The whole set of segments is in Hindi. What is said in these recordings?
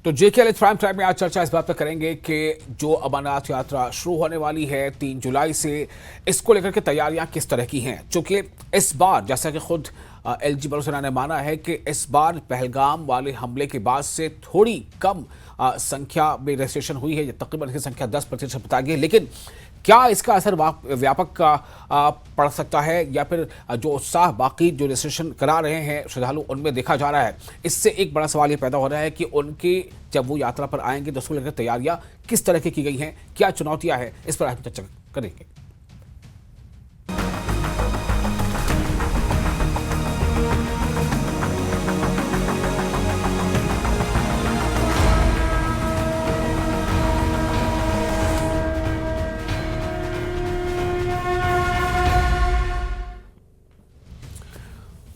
तो जेके प्राइम टाइम में आज चर्चा इस बात पर करेंगे कि जो अमरनाथ यात्रा शुरू होने वाली है 3 जुलाई से, इसको लेकर के तैयारियां किस तरह की हैं। चूंकि इस बार जैसा कि खुद एलजी बलूसना ने माना है कि इस बार पहलगाम वाले हमले के बाद से थोड़ी कम संख्या में रजिस्ट्रेशन हुई है, तकरीबन इसकी संख्या 10% बता गई, लेकिन क्या इसका असर व्यापक पड़ सकता है या फिर जो उत्साह बाकी जो रजिस्ट्रेशन करा रहे हैं श्रद्धालु उनमें देखा जा रहा है। इससे एक बड़ा सवाल ये पैदा हो रहा है कि उनकी जब वो यात्रा पर आएंगे तो उसको लेकर तैयारियां किस तरह की गई हैं, क्या चुनौतियां हैं, इस पर हम चर्चा करेंगे।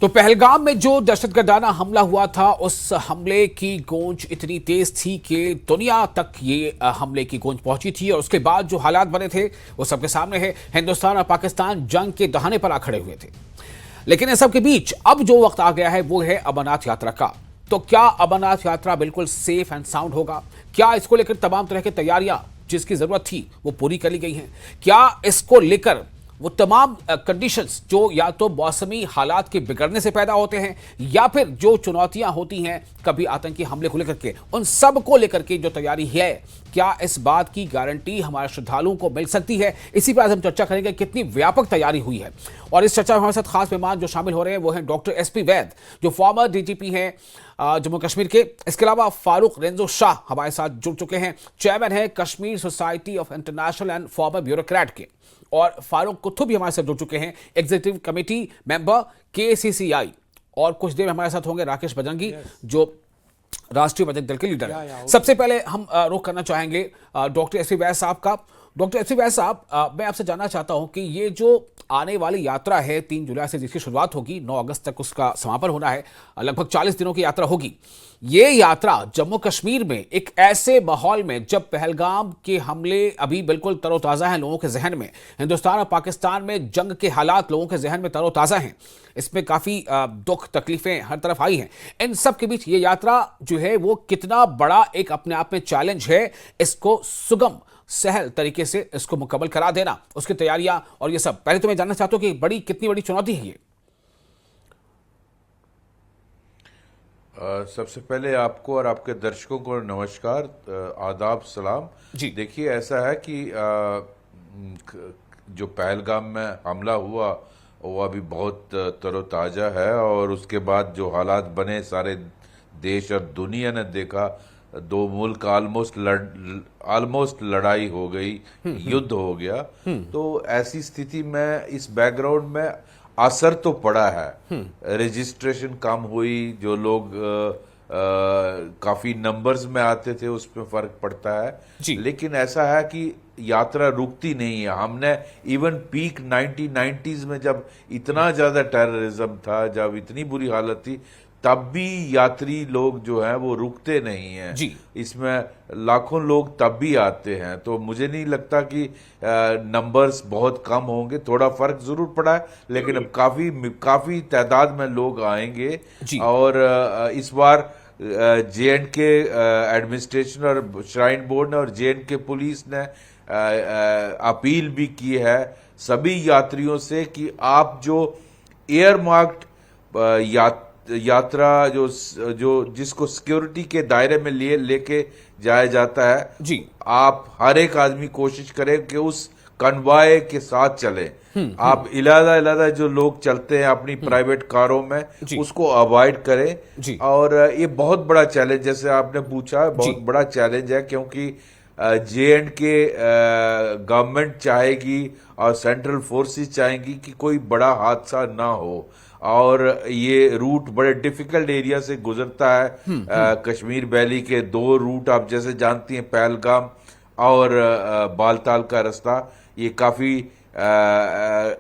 तो पहलगाम में जो दहशतगर्दाना हमला हुआ था, उस हमले की गूंज इतनी तेज थी कि दुनिया तक ये हमले की गूंज पहुंची थी और उसके बाद जो हालात बने थे वो सबके सामने है। हिंदुस्तान और पाकिस्तान जंग के दहाने पर आ खड़े हुए थे, लेकिन इन सब के बीच अब जो वक्त आ गया है वो है अमरनाथ यात्रा का। तो क्या अमरनाथ यात्रा बिल्कुल सेफ एंड साउंड होगा? क्या इसको लेकर तमाम तरह की तैयारियां जिसकी जरूरत थी वो पूरी कर ली गई हैं? क्या इसको लेकर वो तमाम कंडीशंस जो या तो मौसमी हालात के बिगड़ने से पैदा होते हैं या फिर जो चुनौतियां होती हैं कभी आतंकी हमले को लेकर के, उन सब को लेकर के जो तैयारी है, क्या इस बात की गारंटी हमारे श्रद्धालुओं को मिल सकती है? इसी पर आज हम चर्चा करेंगे कितनी व्यापक तैयारी हुई है। और इस चर्चा में हमारे साथ खास मेहमान जो शामिल हो रहे हैं वो हैं डॉक्टर एसपी वैद, जो फॉर्मर डीजीपी हैं जम्मू कश्मीर के। इसके अलावा फारूक रेंजो शाह हमारे साथ जुड़ चुके हैं, चेयरमैन है Kashmir society of international and farmer bureaucrat के। और फारूक कुतुब भी हमारे साथ जुड़ चुके हैं, एग्जीक्यूटिव कमेटी मेंबर KCCI। और कुछ देर में हमारे साथ होंगे राकेश बजरंगी, जो राष्ट्रीय बजरंग दल के लीडर हैं। सबसे पहले हम रुख करना चाहेंगे डॉक्टर एसपी वैद साहब का। डॉक्टर एसपी वैद साहब, मैं आपसे जानना चाहता हूं कि ये जो आने वाली यात्रा है 3 जुलाई से जिसकी शुरुआत होगी, 9 अगस्त तक उसका समापन होना है, लगभग 40 दिनों की यात्रा होगी। ये यात्रा जम्मू कश्मीर में एक ऐसे माहौल में जब पहलगाम के हमले अभी बिल्कुल तरोताज़ा हैं लोगों के जहन में, हिंदुस्तान और पाकिस्तान में जंग के हालात लोगों के जहन में तरोताज़ा हैं, इसमें काफ़ी दुख तकलीफें हर तरफ आई हैं, इन सब के बीच ये यात्रा जो है वो कितना बड़ा एक अपने आप में चैलेंज है, इसको सुगम सहल तरीके से इसको मुकम्मल करा देना, उसकी तैयारियां और ये सब। पहले तो मैं जानना चाहता हूं कि कितनी बड़ी चुनौती है ये? सबसे पहले आपको और आपके दर्शकों को नमस्कार, आदाब, सलाम जी। देखिए, ऐसा है कि जो पहलगाम में हमला हुआ वो अभी बहुत तरोताज़ा है और उसके बाद जो हालात बने सारे देश और दुनिया ने देखा, 2 मुल्क ऑलमोस्ट लड़ाई हो गई, युद्ध हो गया। तो ऐसी स्थिति में इस बैकग्राउंड में असर तो पड़ा है, रजिस्ट्रेशन कम हुई, जो लोग काफी नंबर्स में आते थे उसमें फर्क पड़ता है, लेकिन ऐसा है कि यात्रा रुकती नहीं है। हमने इवन पीक 1990s में जब इतना ज्यादा टेररिज्म था, जब इतनी बुरी हालत थी, तब भी यात्री लोग जो हैं वो रुकते नहीं हैं जी। इसमें लाखों लोग तब भी आते हैं, तो मुझे नहीं लगता कि नंबर्स बहुत कम होंगे। थोड़ा फर्क जरूर पड़ा है, लेकिन अब काफी तादाद में लोग आएंगे। और इस बार J&K एडमिनिस्ट्रेशन और श्राइन बोर्ड ने और J&K पुलिस ने अपील भी की है सभी यात्रियों से कि आप जो एयर मार्क्ड यात्रा जो जिसको सिक्योरिटी के दायरे में लेके जाया जाता है जी, आप हर एक आदमी कोशिश करें कि उस कन्वाय के साथ चले। आप इलादा जो लोग चलते हैं अपनी प्राइवेट कारों में, उसको अवॉइड करें। और ये बहुत बड़ा चैलेंज, जैसे आपने पूछा, बहुत बड़ा चैलेंज है, क्योंकि J&K गवर्नमेंट चाहेगी और सेंट्रल फोर्सेस चाहेंगी कि कोई बड़ा हादसा ना हो, और ये रूट बड़े डिफिकल्ट एरिया से गुजरता है। कश्मीर वैली के 2 रूट आप जैसे जानती हैं, पहलगाम और बालताल का रास्ता, ये काफी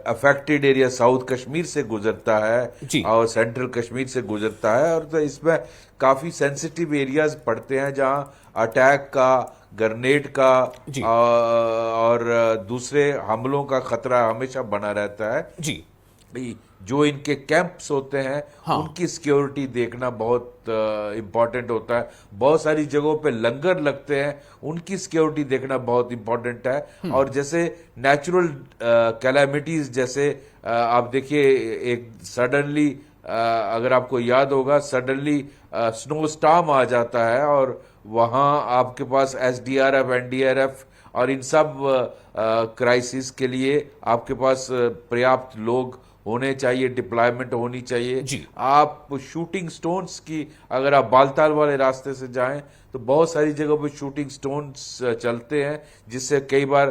अफेक्टेड एरिया साउथ कश्मीर से गुजरता है और सेंट्रल कश्मीर से गुजरता है, और तो इसमें काफी सेंसिटिव एरियाज पड़ते हैं जहां अटैक का, ग्रेनेड का और दूसरे हमलों का खतरा हमेशा बना रहता है जी। भाई जो इनके कैंप्स होते हैं हाँ। उनकी सिक्योरिटी देखना बहुत इम्पोर्टेंट होता है। बहुत सारी जगहों पे लंगर लगते हैं, उनकी सिक्योरिटी देखना बहुत इम्पोर्टेंट है। और जैसे नेचुरल कैलामिटीज, जैसे आप देखिए एक सडनली, अगर आपको याद होगा, सडनली स्नो स्टॉर्म आ जाता है और वहाँ आपके पास एसडीआरएफ, एनडीआरएफ और इन सब क्राइसिस के लिए आपके पास पर्याप्त लोग होने चाहिए, डिप्लॉयमेंट होनी चाहिए। जी। आप शूटिंग स्टोन्स की, अगर आप बालताल वाले रास्ते से जाएं तो बहुत सारी जगहों पे शूटिंग स्टोन्स चलते हैं, जिससे कई बार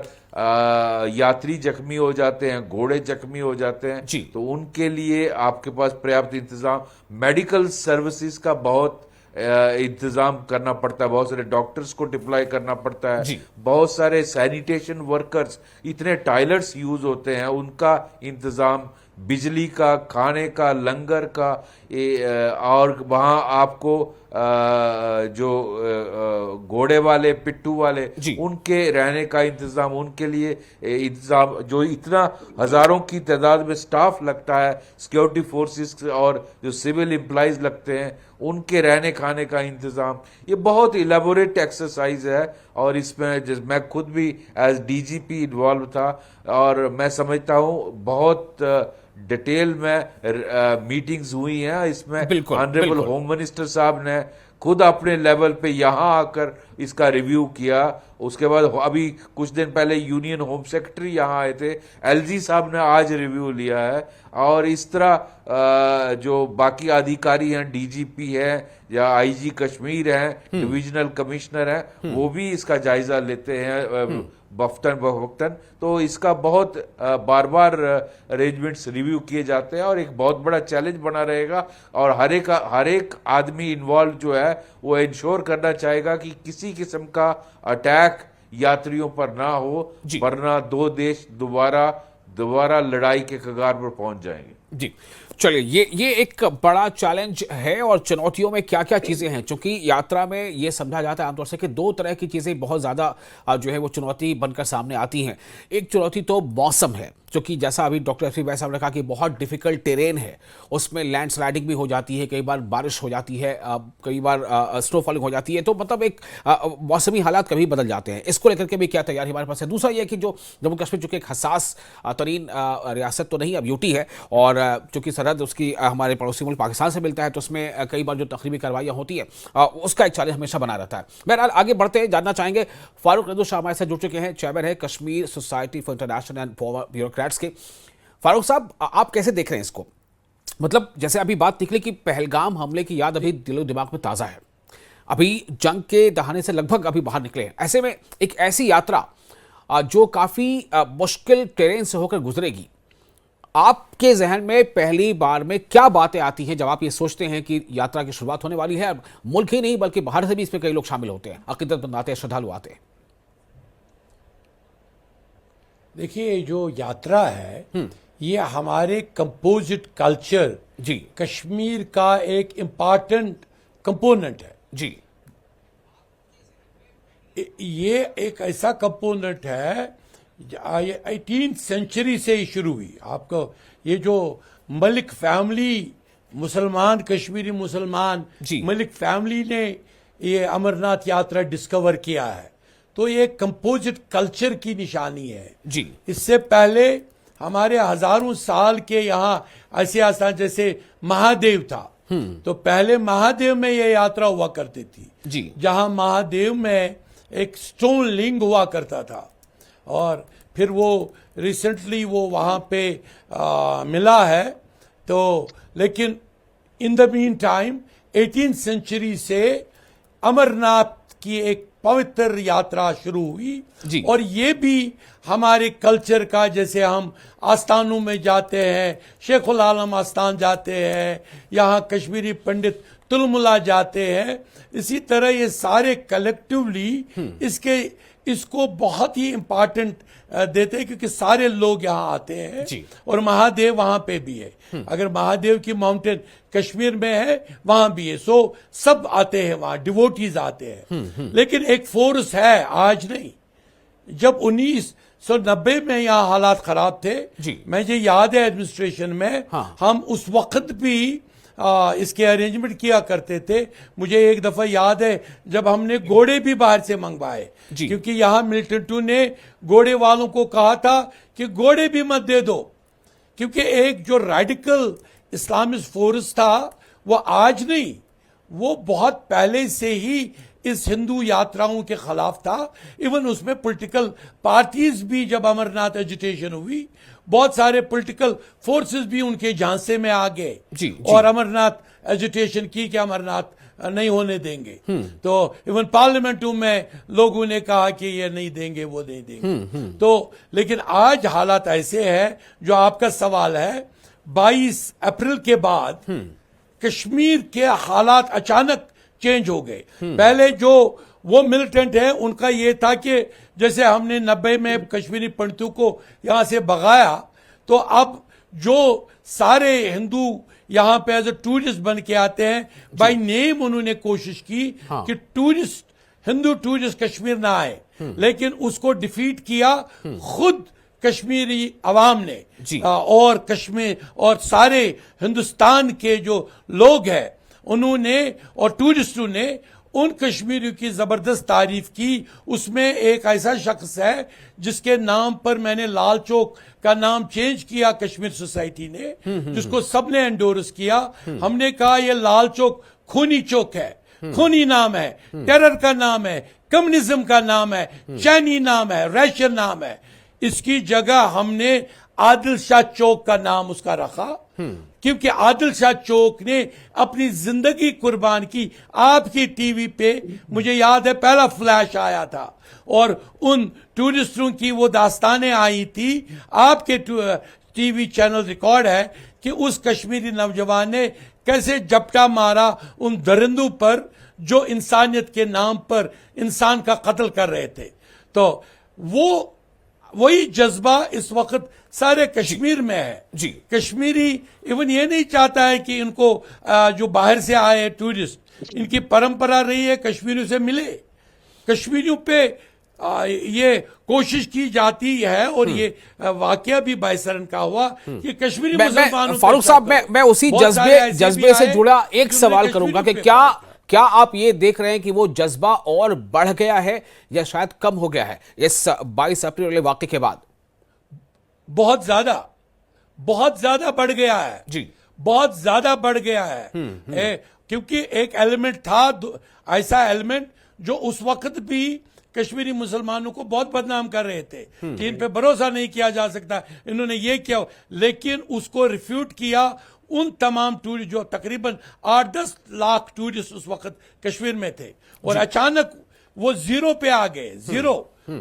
यात्री जख्मी हो जाते हैं, घोड़े जख्मी हो जाते हैं। जी। तो उनके लिए आपके पास पर्याप्त इंतजाम, मेडिकल सर्विसेज का बहुत इंतजाम करना पड़ता है, बहुत सारे डॉक्टर्स को डिप्लॉय करना पड़ता है, जी। बहुत सारे सैनिटेशन वर्कर्स, इतने टॉयलेट्स यूज होते हैं, उनका इंतजाम, बिजली का, खाने का, लंगर का, और वहाँ आपको जो घोड़े वाले, पिट्ठू वाले, जी। उनके रहने का इंतजाम, उनके लिए इंतजाम, जो इतना हजारों की तादाद में स्टाफ लगता है, सिक्योरिटी फोर्सेस और जो सिविल एम्प्लॉइज लगते हैं, उनके रहने खाने का इंतजाम, ये बहुत इलेबोरेट एक्सरसाइज है। और इसमें मैं खुद भी एज डीजीपी इन्वॉल्व था और मैं समझता हूँ बहुत डिटेल में मीटिंग्स हुई हैं इसमें। बिल्कुल, ऑनरेबल बिल्कुल। होम मिनिस्टर साहब ने खुद अपने लेवल पे यहाँ आकर इसका रिव्यू किया। उसके बाद अभी कुछ दिन पहले यूनियन होम सेक्रेटरी यहाँ आए थे, एलजी साहब ने आज रिव्यू लिया है। और इस तरह जो बाकी अधिकारी हैं, डीजीपी हैं या आईजी कश्मीर हैं, डिविजनल कमिश्नर हैं, वो भी इसका जायजा लेते हैं वक्तन। तो इसका बहुत बार बार अरेंजमेंट्स रिव्यू किए जाते हैं और एक बहुत बड़ा चैलेंज बना रहेगा। और हर एक आदमी इन्वॉल्व जो है वो इंश्योर करना चाहेगा कि किसी किस्म का अटैक यात्रियों पर ना हो, वरना दो देश दोबारा लड़ाई के कगार पर पहुंच जाएंगे। जी, चलिए, ये एक बड़ा चैलेंज है। और चुनौतियों में क्या क्या चीजें हैं, क्योंकि यात्रा में ये समझा जाता है आमतौर से कि दो तरह की चीजें बहुत ज्यादा जो है वो चुनौती बनकर सामने आती हैं। एक चुनौती तो मौसम है, क्योंकि जैसा अभी डॉक्टर एस पी वैद साहब ने कहा कि बहुत डिफिकल्ट टेरेन है, उसमें लैंडस्लाइडिंग भी हो जाती है, कई बार बारिश हो जाती है, कई बार स्नोफॉलिंग हो जाती है। तो मतलब एक मौसमी हालात कभी बदल जाते हैं। इसको लेकर के भी क्या तैयारी हमारे पास है। दूसरा यह कि जो जम्मू कश्मीर चूंकि एक हसास तरीन रियासत तो नहीं, अब यूटी है, और चूंकि सरहद उसकी हमारे पड़ोसी मुल्क पाकिस्तान से मिलता है, तो उसमें कई बार जो तकरीबी कार्रवाइयाँ होती है उसका एक चैलेंज हमेशा बना रहता है। बहरहाल आगे बढ़ते जानना चाहेंगे, फारूक रदू शाह हमारे साथ जुड़ चुके हैं, चेयरमैन है Kashmir society for international and forward bureaucrats के। फारूक साहब, आप कैसे देख रहे हैं इसको? मतलब जैसे अभी बात निकली कि पहलगाम हमले की याद अभी दिलो दिमाग में ताज़ा है, अभी जंग के दहाने से लगभग अभी बाहर निकले हैं। ऐसे में एक ऐसी यात्रा जो काफ़ी मुश्किल टेरेन से होकर गुजरेगी, आपके जहन में पहली बार में क्या बातें आती हैं जब आप ये सोचते हैं कि यात्रा की शुरुआत होने वाली है? मुल्क ही नहीं बल्कि बाहर से भी इसमें कई लोग शामिल होते हैं, अकीदतमंद आते हैं, श्रद्धालु आते हैं। देखिए, जो यात्रा है ये हमारे कंपोजिट कल्चर, जी, कश्मीर का एक इम्पॉर्टेंट कंपोनेंट है। जी, ये एक ऐसा कंपोनेंट है, ये 18th सेंचुरी से ही शुरू हुई। आपको ये जो मलिक फैमिली, मुसलमान, कश्मीरी मुसलमान मलिक फैमिली ने ये अमरनाथ यात्रा डिस्कवर किया है, तो ये कंपोजिट कल्चर की निशानी है। जी, इससे पहले हमारे हजारों साल के यहाँ ऐसे आस्थान जैसे महादेव था, तो पहले महादेव में ये यात्रा हुआ करती थी, जी, जहाँ महादेव में एक स्टोन लिंग हुआ करता था। और फिर वो रिसेंटली वो वहाँ पे मिला है। तो लेकिन in the mean time 18th century से अमरनाथ की एक पवित्र यात्रा शुरू हुई। और ये भी हमारे कल्चर का, जैसे हम आस्थानों में जाते हैं, शेखुल आलम आस्थान जाते हैं, यहाँ कश्मीरी पंडित तुलमुला जाते हैं, इसी तरह ये सारे कलेक्टिवली इसको बहुत ही इम्पोर्टेंट देते हैं, क्योंकि सारे लोग यहाँ आते हैं। और महादेव वहां पे भी है। अगर महादेव की माउंटेन कश्मीर में है, वहां भी है। सो सब आते हैं वहां, डिवोटीज आते हैं। लेकिन एक फोर्स है, आज नहीं, जब सो 90 में यहाँ हालात खराब थे जी। मुझे याद है एडमिनिस्ट्रेशन में हाँ। हम उस वक्त भी इसके अरेंजमेंट किया करते थे। मुझे एक दफा याद है जब हमने घोड़े भी बाहर से मंगवाए, जी। क्योंकि यहाँ मिल्टन टू ने घोड़े वालों को कहा था कि घोड़े भी मत दे दो, क्योंकि एक जो रेडिकल इस्लामिस्ट फोर्स था वो आज नहीं, वो बहुत पहले से ही इस हिंदू यात्राओं के खिलाफ था। इवन उसमें पॉलिटिकल पार्टीज भी, जब अमरनाथ एजिटेशन हुई, बहुत सारे पॉलिटिकल फोर्सेस भी उनके झांसे में आ गए जी। और अमरनाथ एजिटेशन की कि अमरनाथ नहीं होने देंगे। तो इवन पार्लियामेंट में लोगों ने कहा कि ये नहीं देंगे, वो नहीं देंगे। तो लेकिन आज हालात ऐसे हैं, जो आपका सवाल है, 22 अप्रैल के बाद कश्मीर के हालात अचानक चेंज हो गए। पहले जो वो मिलिटेंट है उनका ये था कि जैसे हमने 90 में कश्मीरी पंडितों को यहां से भगाया, तो अब जो सारे हिंदू यहां पे एज ए टूरिस्ट बन के आते हैं, बाय नेम उन्होंने कोशिश की कि टूरिस्ट, हिंदू टूरिस्ट कश्मीर ना आए, लेकिन उसको डिफीट किया खुद कश्मीरी अवाम ने। और कश्मीर और सारे हिंदुस्तान के जो लोग हैं उन्होंने और टूरिस्टों ने उन कश्मीरियों की जबरदस्त तारीफ की। उसमें एक ऐसा शख्स है जिसके नाम पर मैंने लाल चौक का नाम चेंज किया, कश्मीर सोसाइटी ने, जिसको सबने एंडोर्स किया। हमने कहा ये लाल चौक खूनी चौक है, खूनी नाम है, टेरर का नाम है, कम्युनिज्म का नाम है, चैनी नाम है, रशियन नाम है। इसकी जगह हमने आदिल शाह चौक का नाम उसका रखा, क्योंकि आदिल शाह चौक ने अपनी जिंदगी कुर्बान की। आपकी टीवी पे मुझे याद है पहला फ्लैश आया था और उन टूरिस्टों की वो दास्तानें आई थी। आपके टीवी चैनल रिकॉर्ड है कि उस कश्मीरी नौजवान ने कैसे झपटा मारा उन दरिंदों पर जो इंसानियत के नाम पर इंसान का कत्ल कर रहे थे। तो वही जज्बा इस वक्त सारे कश्मीर में है जी। कश्मीरी इवन ये नहीं चाहता है कि इनको जो बाहर से आए टूरिस्ट, इनकी परंपरा रही है कश्मीरियों से मिले। कश्मीरियों पे ये कोशिश की जाती है और ये वाकया भी बायसरन का हुआ कि कश्मीरी मुसलमानों। फारूक साहब, मैं उसी जज्बे से जुड़ा एक सवाल करूंगा कि क्या आप ये देख रहे हैं कि वो जज्बा और बढ़ गया है या शायद कम हो गया है इस 22 अप्रैल वाले वाकये के बाद? बहुत ज्यादा बढ़ गया है जी, बहुत ज्यादा बढ़ गया है। क्योंकि एक एलिमेंट था, ऐसा एलिमेंट जो उस वक्त भी कश्मीरी मुसलमानों को बहुत बदनाम कर रहे थे कि इन पे भरोसा नहीं किया जा सकता, इन्होंने ये किया, लेकिन उसको रिफ्यूट किया उन तमाम टूरिस्ट, जो तकरीबन 8-10 लाख टूरिस्ट उस वक्त कश्मीर में थे, और अचानक वो जीरो पे आ गए, जीरो।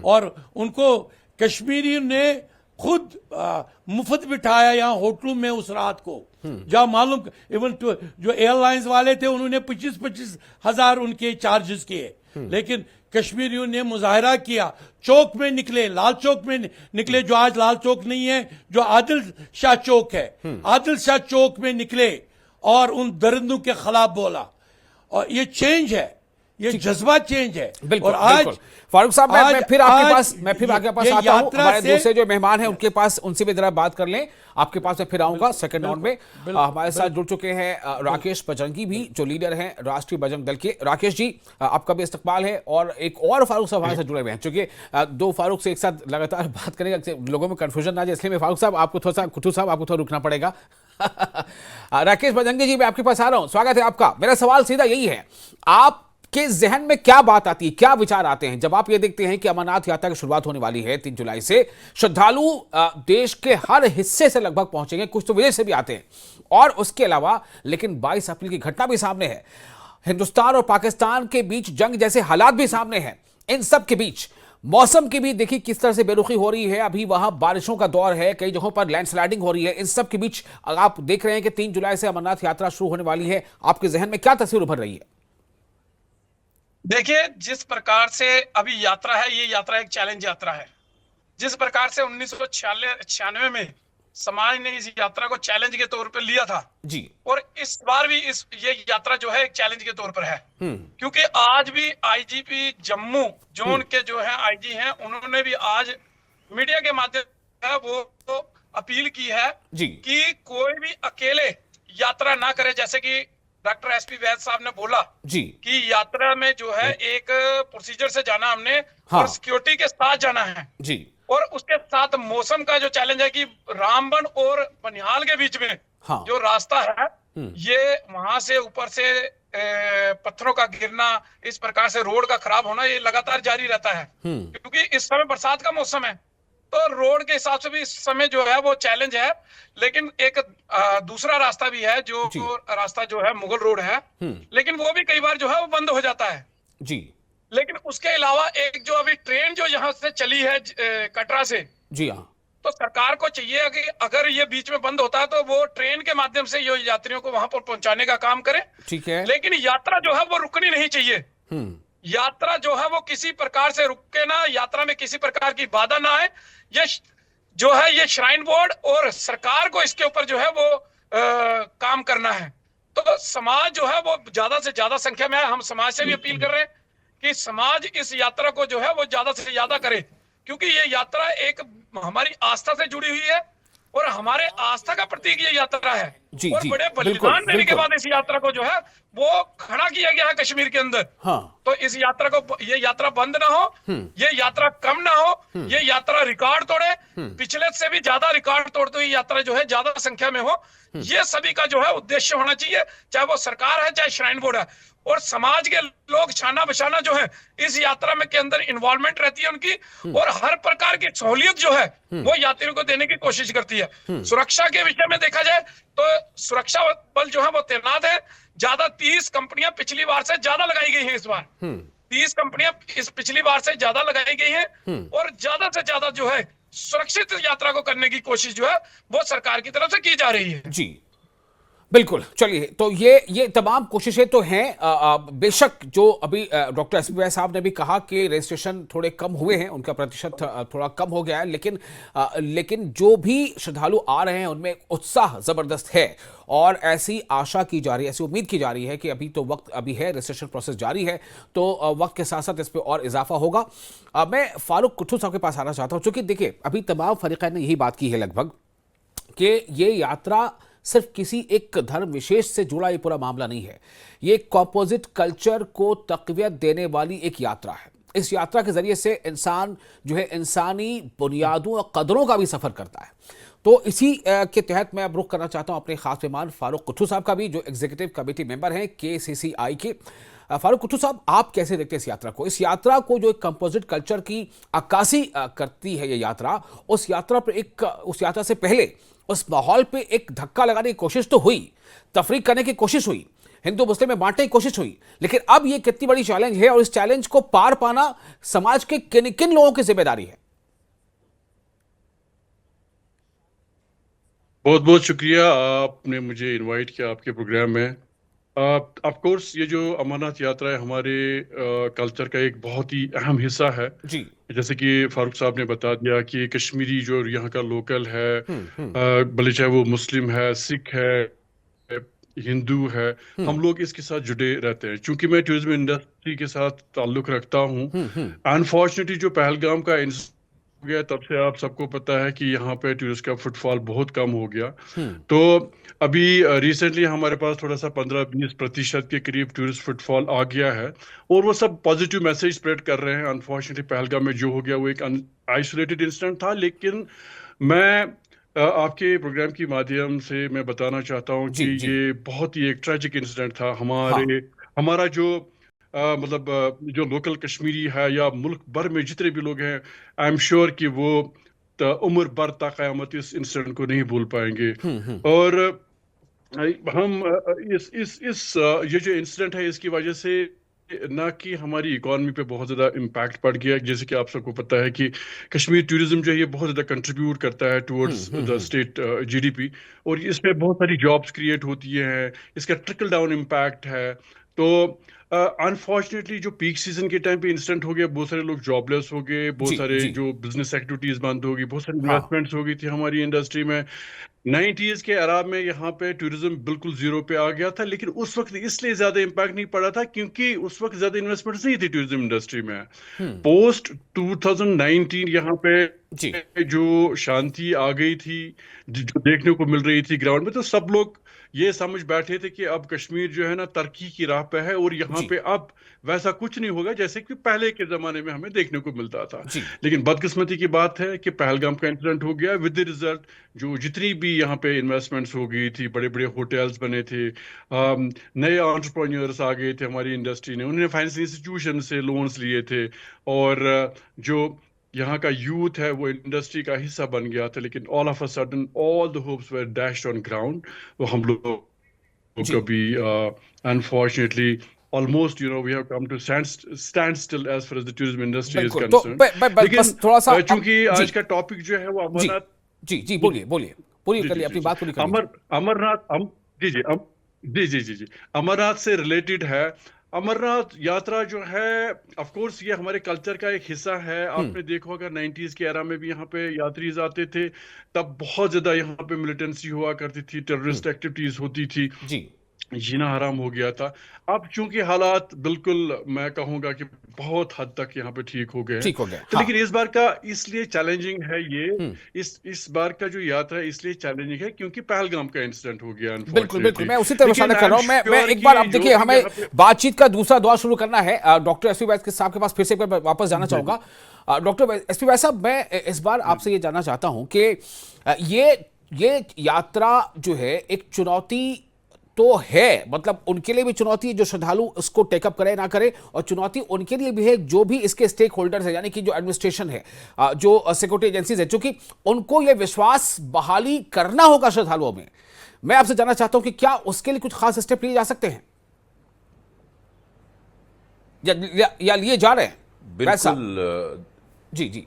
और उनको कश्मीरियों ने खुद मुफ्त बिठाया यहाँ होटलों में उस रात को, जहां मालूम इवन जो एयरलाइंस वाले थे उन्होंने 25-25 हजार उनके चार्जेस किए, लेकिन कश्मीरियों ने मुजाहरा किया, चौक में निकले, लाल चौक में निकले, जो आज लाल चौक नहीं है, जो आदिल शाह चौक है, आदिल शाह चौक में निकले और उन दरिंदों के खिलाफ बोला। और ये चेंज है, ये जज्बा चेंज है। बिल्कुल, और आज फारूक साहब, मैं फिर आपके पास आता हूं। हमारे दूसरे जो मेहमान हैं उनके पास, उनसे भी जरा बात कर लें। आपके पास मैं फिर आऊंगा सेकंड राउंड में। हमारे साथ जुड़ चुके हैं राकेश बजरंगी भी, जो लीडर हैं राष्ट्रीय बजरंग दल के। राकेश जी, आपका भी इस्तकबाल है। और एक और फारूक साहब हमारे साथ जुड़े हुए हैं, चूंकि दो फारूक से एक साथ लगातार बात करेंगे, लोगों में कंफ्यूजन ना जाए, इसलिए मैं फारूक साहब आपको थोड़ा सा, कुट्टू साहब आपको थोड़ा रुकना पड़ेगा। राकेश बजरंगी जी, मैं आपके पास आ रहा हूं, स्वागत है आपका। मेरा सवाल सीधा यही है, आप के जहन में क्या बात आती है, क्या विचार आते हैं जब आप ये देखते हैं कि अमरनाथ यात्रा की शुरुआत होने वाली है 3 जुलाई से? श्रद्धालु देश के हर हिस्से से लगभग पहुंचेंगे, कुछ तो विदेश से भी आते हैं, और उसके अलावा लेकिन 22 अप्रैल की घटना भी सामने है, हिंदुस्तान और पाकिस्तान के बीच जंग जैसे हालात भी सामने हैं। इन सब के बीच मौसम की भी देखिए किस तरह से बेरुखी हो रही है, अभी वहां बारिशों का दौर है, कई जगहों पर लैंडस्लाइडिंग हो रही है। इन सब के बीच आप देख रहे हैं कि 3 जुलाई से अमरनाथ यात्रा शुरू होने वाली है, आपके जहन में क्या तस्वीर उभर रही है? देखिए, जिस प्रकार से अभी यात्रा है, ये यात्रा एक चैलेंज यात्रा है। जिस प्रकार से 1996 में समाज ने इस यात्रा को चैलेंज के तौर पर लिया था जी, और इस बार भी ये यात्रा जो है एक चैलेंज के तौर पर है। क्योंकि आज भी आईजीपी जम्मू जोन के जो है आईजी हैं, उन्होंने भी आज मीडिया के माध्यम से वो अपील की है जी कि कोई भी अकेले यात्रा ना करे, जैसे कि डॉक्टर एसपी वैद साहब ने बोला जी कि यात्रा में जो है एक प्रोसीजर से जाना हमने हाँ। और सिक्योरिटी के साथ जाना है, जी और उसके साथ मौसम का जो चैलेंज है कि रामबन और बनिहाल के बीच में हाँ। जो रास्ता है ये वहां से ऊपर से पत्थरों का गिरना, इस प्रकार से रोड का खराब होना ये लगातार जारी रहता है, क्योंकि इस समय बरसात का मौसम है, तो रोड के हिसाब से भी इस समय जो है वो चैलेंज है। लेकिन एक दूसरा रास्ता भी है, जो जी। रास्ता जो है मुगल रोड है, लेकिन वो भी कई बार जो है वो बंद हो जाता है। जी लेकिन उसके अलावा एक जो अभी ट्रेन जो यहाँ से चली है कटरा से, जी हाँ तो सरकार को चाहिए कि अगर ये बीच में बंद होता है तो वो ट्रेन के माध्यम से ये यात्रियों को वहां पर पहुंचाने का काम करे। ठीक है। लेकिन यात्रा जो है वो रुकनी नहीं चाहिए। यात्रा जो है वो किसी प्रकार से रुके ना, यात्रा में किसी प्रकार की बाधा ना आए। ये जो है ये श्राइन बोर्ड और सरकार को इसके ऊपर जो है वो काम करना है। तो समाज जो है वो ज्यादा से ज्यादा संख्या में है। हम समाज से भी अपील कर रहे हैं कि समाज इस यात्रा को जो है वो ज्यादा से ज्यादा करे, क्योंकि ये यात्रा एक हमारी आस्था से जुड़ी हुई है और हमारे आस्था का प्रतीक ये यात्रा है। जी, और जी, बड़े बिल्कुल, बलिदान देने के बिल्कुल। बाद इस यात्रा को जो है वो खड़ा किया गया है कश्मीर के अंदर। हाँ तो इस यात्रा को, ये यात्रा बंद ना हो, ये यात्रा कम ना हो, ये यात्रा रिकॉर्ड तोड़े, पिछले से भी ज्यादा रिकॉर्ड तोड़ते हुए यात्रा जो है ज्यादा संख्या में हो, ये सभी का जो है उद्देश्य होना चाहिए, चाहे वो सरकार है चाहे श्राइन बोर्ड है। और समाज के लोग शाना बशाना जो है इस यात्रा में के अंदर इन्वॉल्वमेंट रहती है उनकी, और हर प्रकार की सहूलियत जो है वो यात्रियों को देने की कोशिश करती है। सुरक्षा के विषय में देखा जाए तो सुरक्षा बल जो है वो तैनात है। ज्यादा 30 कंपनियां पिछली बार से ज्यादा लगाई गई हैं इस बार। 30 कंपनियां इस पिछली बार से ज्यादा लगाई गई हैं, और ज्यादा से ज्यादा जो है सुरक्षित यात्रा को करने की कोशिश जो है वो सरकार की तरफ से की जा रही है। जी बिल्कुल। चलिए, तो ये तमाम कोशिशें तो हैं। बेशक जो अभी डॉक्टर एस पी साहब ने भी कहा कि रजिस्ट्रेशन थोड़े कम हुए हैं, उनका प्रतिशत थोड़ा कम हो गया है, लेकिन जो भी श्रद्धालु आ रहे हैं उनमें उत्साह जबरदस्त है, और ऐसी आशा की जा रही है, ऐसी उम्मीद की जा रही है कि अभी तो वक्त अभी है, रजिस्ट्रेशन प्रोसेस जारी है, तो वक्त के साथ साथ इस पर और इजाफा होगा। मैं फारूक कुट्टू साहब के पास आना चाहता हूँ, चूंकि देखिए अभी तमाम फरीक़ैन ने यही बात की है लगभग कि ये यात्रा सिर्फ किसी एक धर्म विशेष से जुड़ा ये पूरा मामला नहीं है, ये कंपोजिट कल्चर को तक़वियत देने वाली एक यात्रा है। इस यात्रा के जरिए से इंसान जो है इंसानी बुनियादों और कदरों का भी सफर करता है। तो इसी के तहत मैं अब रुख करना चाहता हूं अपने खास मेहमान फारूक कुट्टू साहब का भी, जो एग्जीक्यूटिव कमेटी मेंबर हैं KCCI के। फारूक कुट्टू साहब, आप कैसे देखते हैं इस यात्रा को? इस यात्रा को जो एक कंपोजिट कल्चर की अक्कासी करती है ये यात्रा, उस यात्रा से पहले उस माहौल पे एक धक्का लगाने की कोशिश तो हुई, तफरीक करने की कोशिश हुई, हिंदू मुस्लिम में बांटने की कोशिश हुई, लेकिन अब ये कितनी बड़ी चैलेंज है और इस चैलेंज को पार पाना समाज के किन किन लोगों की जिम्मेदारी है? बहुत बहुत शुक्रिया, आपने मुझे इनवाइट किया आपके प्रोग्राम में। ऑफ कोर्स ये जो अमरनाथ यात्रा है हमारे कल्चर का एक बहुत ही अहम हिस्सा है। जी जैसे कि फारूक साहब ने बता दिया कि कश्मीरी जो यहाँ का लोकल है, भले चाहे वो मुस्लिम है, सिख है, हिंदू है, हम लोग इसके साथ जुड़े रहते हैं। क्योंकि मैं टूरिज्म इंडस्ट्री के साथ ताल्लुक रखता हूँ, अनफॉर्चुनेटली जो पहलगाम का हो गया तब से आप सबको पता है कि यहाँ पे टूरिस्ट का फुटफॉल बहुत कम हो गया। तो अभी रिसेंटली हमारे पास थोड़ा सा 15-20% के करीब टूरिस्ट फुटफॉल आ गया है, और वो सब पॉजिटिव मैसेज स्प्रेड कर रहे हैं। अनफॉर्चुनेटली पहलगाम में जो हो गया वो एक आइसोलेटेड इंसिडेंट था, लेकिन मैं आपके प्रोग्राम की माध्यम से मैं बताना चाहता हूँ कि ये बहुत ही एक ट्रेजिक इंसिडेंट था। हमारा जो जो लोकल कश्मीरी है या मुल्क भर में जितने भी लोग हैं, आई एम श्योर कि वो उम्र भर तक क़यामत इस इंसिडेंट को नहीं भूल पाएंगे। और हम ये जो इंसिडेंट है इसकी वजह से ना कि हमारी इकॉनमी पे बहुत ज़्यादा इम्पैक्ट पड़ गया। जैसे कि आप सबको पता है कि कश्मीर टूरिज्म जो है ये बहुत ज़्यादा कंट्रीब्यूट करता है टुवर्ड्स द स्टेट GDP, और इसमें बहुत सारी जॉब्स क्रिएट होती हैं, इसका ट्रिकल डाउन इम्पैक्ट है। तो अनफॉर्चुनेटली जो पीक सीजन के टाइम पे इंसिडेंट हो गया, बहुत सारे लोग जॉबलेस हो गए, बहुत सारे जो बिजनेस एक्टिविटीज बंद हो गई, बहुत सारी इन्वेस्टमेंट्स हो गई थी हमारी इंडस्ट्री में। 90s के अराब में यहाँ पे टूरिज्म बिल्कुल जीरो पे आ गया था, लेकिन उस वक्त इसलिए ज्यादा इम्पैक्ट नहीं पड़ा था क्योंकि उस वक्त ज्यादा इन्वेस्टमेंट नहीं थी टूरिज्म इंडस्ट्री में। पोस्ट 2019 यहाँ जी पे जो शांति आ गई थी, जो देखने को मिल रही थी ग्राउंड में, तो सब लोग ये समझ बैठे थे कि अब कश्मीर जो है ना तरक्की की राह पे है, और यहाँ जी पे अब वैसा कुछ नहीं होगा जैसे कि पहले के जमाने में हमें देखने को मिलता था। जी लेकिन बदकिस्मती की बात है कि पहलगाम का इंसिडेंट हो गया, विद द रिजल्ट जो जितनी भी यहाँ पे इन्वेस्टमेंट्स हो गई थी, बड़े बड़े होटल्स बने थे, नए एंटरप्रेन्योर्स आ गए थे हमारी इंडस्ट्री ने, उन्होंने फाइनेंशियल इंस्टीट्यूशन से लोन्स लिए थे, और जो यहाँ का यूथ है वो इंडस्ट्री का हिस्सा बन गया था। लेकिन all of a sudden all the hopes were dashed on ground. वो हम लोग जी कभी unfortunately almost we have come to stand still as far as the tourism industry is बिल्कुल। तो concerned। लेकिन बस थोड़ा सा चूंकि जी आज का टॉपिक जो है वो जी अमरनाथ, जी जी बोलिए बोलिए पूरी जी कर जी ली जी अपनी जी बात पूरी कर लीजिए। अमरनाथ जी जी जी जी जी जी अमरनाथ से रिलेटेड है। अमरनाथ यात्रा जो है, ऑफ कोर्स ये हमारे कल्चर का एक हिस्सा है। आपने देखा होगा 90s के एरा में भी यहाँ पे यात्रीज आते थे, तब बहुत ज्यादा यहाँ पे मिलिटेंसी हुआ करती थी, टेररिस्ट एक्टिविटीज होती थी, जी जीना हराम हो गया था। अब चूंकि हालात बिल्कुल मैं कहूंगा कि बहुत हद तक यहाँ पे ठीक हो गए हैं, ठीक हो गया तो हाँ लेकिन इस बार का इसलिए चैलेंजिंग है ये, हम्म। इस बार का जो यात्रा है इसलिए चैलेंजिंग है क्योंकि पहलगाम का इंसिडेंट हो गया बिल्कुल बिल्कुल अनफॉर्चुनेटली। मैं उसी तरह इशारा कर रहा हूं। मैं एक बार अब देखिए हमें बातचीत का दूसरा दौर शुरू करना है। डॉक्टर एसपी वैद साहब के पास फिर से एक बार वापस जाना चाहूंगा। डॉक्टर एसपी वैद साहब, मैं इस बार आपसे ये जानना चाहता हूं कि ये यात्रा जो है एक चुनौती तो है, मतलब उनके लिए भी चुनौती है जो श्रद्धालु उसको टेकअप करे ना करे, और चुनौती उनके लिए भी है जो भी इसके स्टेक होल्डर्स है, यानी कि जो एडमिनिस्ट्रेशन है, जो सिक्योरिटी एजेंसीज है, क्योंकि उनको ये विश्वास बहाली करना होगा श्रद्धालुओं में। मैं आपसे जानना चाहता हूं कि क्या उसके लिए कुछ खास स्टेप लिए जा सकते हैं या लिए जा रहे हैं? बिल्कुल जी जी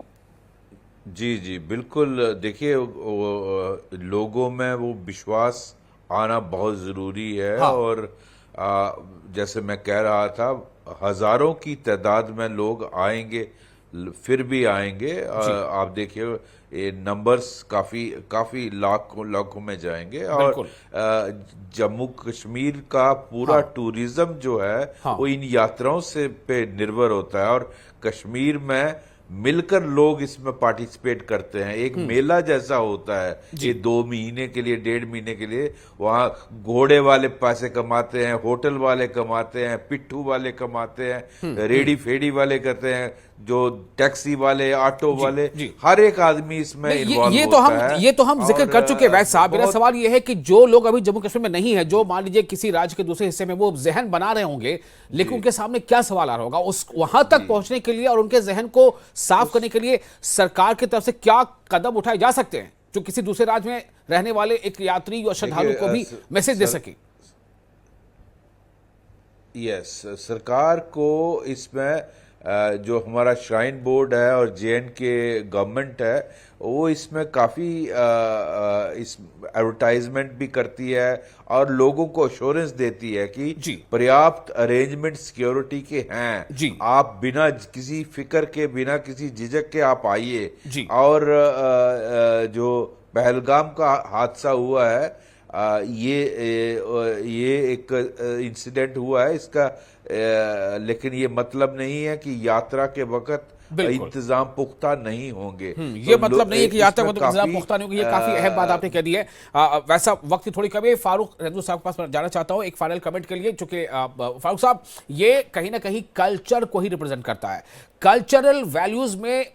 जी जी बिल्कुल। देखिए लोगों में वो विश्वास आना बहुत ज़रूरी है। हाँ। और जैसे मैं कह रहा था, हज़ारों की तादाद में लोग आएंगे, फिर भी आएंगे। आप देखिए ये नंबर्स काफ़ी लाखों में जाएंगे। और जम्मू कश्मीर का पूरा टूरिज्म जो है वो इन यात्राओं से पे निर्भर होता है, और कश्मीर में मिलकर लोग इसमें पार्टिसिपेट करते हैं। एक मेला जैसा होता है, ये 2 महीने के लिए 1.5 महीने के लिए वहाँ घोड़े वाले पैसे कमाते हैं, होटल वाले कमाते हैं, पिट्ठू वाले कमाते हैं, रेडी फेडी वाले करते हैं, जो टैक्सी वाले, ऑटो वाले, हर एक आदमी इसमें इन्वॉल्व होता है। ये तो हम जिक्र कर चुके हैं वैद साहब। मेरा सवाल ये है कि जो लोग अभी जम्मू कश्मीर में नहीं है, जो मान लीजिए किसी राज्य के दूसरे हिस्से में वो जहन बना रहे होंगे, लेकिन उनके सामने क्या सवाल आ रहा होगा उस वहां तक पहुंचने के लिए और उनके जहन को साफ करने के लिए सरकार की तरफ से क्या कदम उठाए जा सकते हैं जो किसी दूसरे राज्य में रहने वाले एक यात्री या श्रद्धालु को भी मैसेज दे सके? यस, सरकार को इसमें जो हमारा श्राइन बोर्ड है और JNK गवर्नमेंट है वो इसमें काफ़ी इस एडवर्टाइजमेंट भी करती है और लोगों को अश्योरेंस देती है कि पर्याप्त अरेंजमेंट सिक्योरिटी के हैं। आप बिना किसी फिक्र के, बिना किसी झिझक के आप आइए। और जो पहलगाम का हादसा हुआ है, ये एक इंसिडेंट हुआ है इसका, लेकिन ये मतलब नहीं है कि यात्रा के वक्त इंतजाम पुख्ता नहीं होंगे। ये मतलब नहीं है कि यात्रा में इंतजाम पुख्ता नहीं होंगे। ये काफी अहम बात आपने कह दी है। वैसा वक्त की थोड़ी कमी है। फारूक रहदूर साहब के पास जाना चाहता हूं एक फाइनल कमेंट के लिए, चूंकि फारूक साहब ये कहीं ना कहीं कल्चर को ही रिप्रेजेंट करता है। कल्चरल वैल्यूज में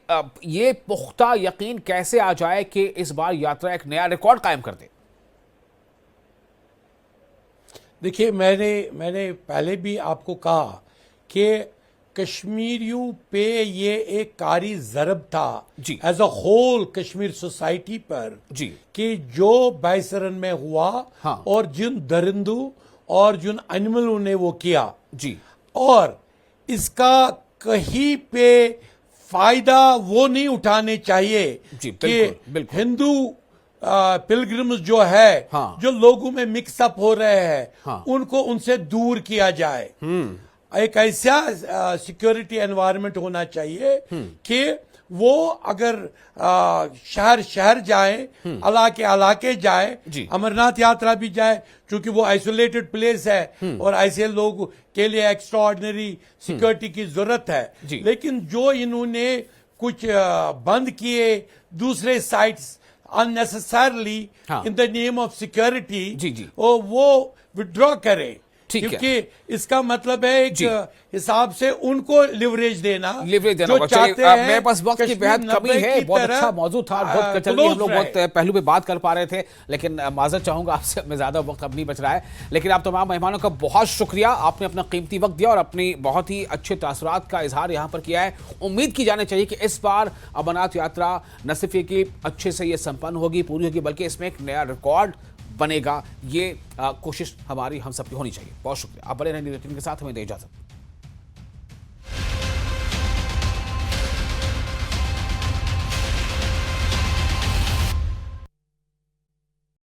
ये पुख्ता यकीन कैसे आ जाए कि इस बार यात्रा एक नया रिकॉर्ड कायम कर दे? देखिए, मैंने पहले भी आपको कहा कि कश्मीरियों पे ये एक कारी ज़रब था as a whole Kashmir society पर कि जो बाइसरन में हुआ और जिन दरिंदों और जिन एनिमलों ने वो किया, और इसका कहीं पे फायदा वो नहीं उठाने चाहिए कि हिंदू पिलग्रिम्स जो है जो लोगों में मिक्सअप हो रहे हैं उनको उनसे दूर किया जाए। एक ऐसा सिक्योरिटी एनवायरनमेंट होना चाहिए कि वो अगर शहर शहर जाए, इलाके जाए, जी। अमरनाथ यात्रा भी जाए, क्योंकि वो आइसोलेटेड प्लेस है और ऐसे लोग के लिए एक्स्ट्रा ऑर्डिनरी सिक्योरिटी की जरूरत है। जी। लेकिन जो इन्होंने कुछ बंद किए दूसरे साइट्स अननेसेसरली हाँ। In the name of security, जी, जी। वो विड्रॉ करें, ठीक है। क्योंकि इसका मतलब है एक जी। हिसाब से उनको लिवरेज देना लिवरेज देना जो होगा। चलिए, चाहते हैं मेरे पास वक्त की कश्मीर बेहद कमी 90 है। की बहुत तरह, अच्छा मौजूद था और बहुत जल्दी हम लोग close बहुत पहलू पे बात कर पा रहे थे, लेकिन माजरत चाहूंगा आपसे, मैं ज्यादा वक्त अब नहीं बच रहा है। लेकिन आप तमाम मेहमानों का बहुत शुक्रिया, आपने अपना कीमती वक्त दिया और अपनी बहुत ही अच्छे तासुरात का इजहार यहाँ पर किया है। उम्मीद की जानी चाहिए कि इस बार अमरनाथ यात्रा न सिर्फ ये कि अच्छे से ये संपन्न होगी, पूरी होगी, बल्कि इसमें एक नया रिकॉर्ड बनेगा। ये कोशिश हमारी, हम सबकी होनी चाहिए। बहुत शुक्रिया। आप बने रहें न्यूज़ 18 के साथ, हमें दें इजाजत।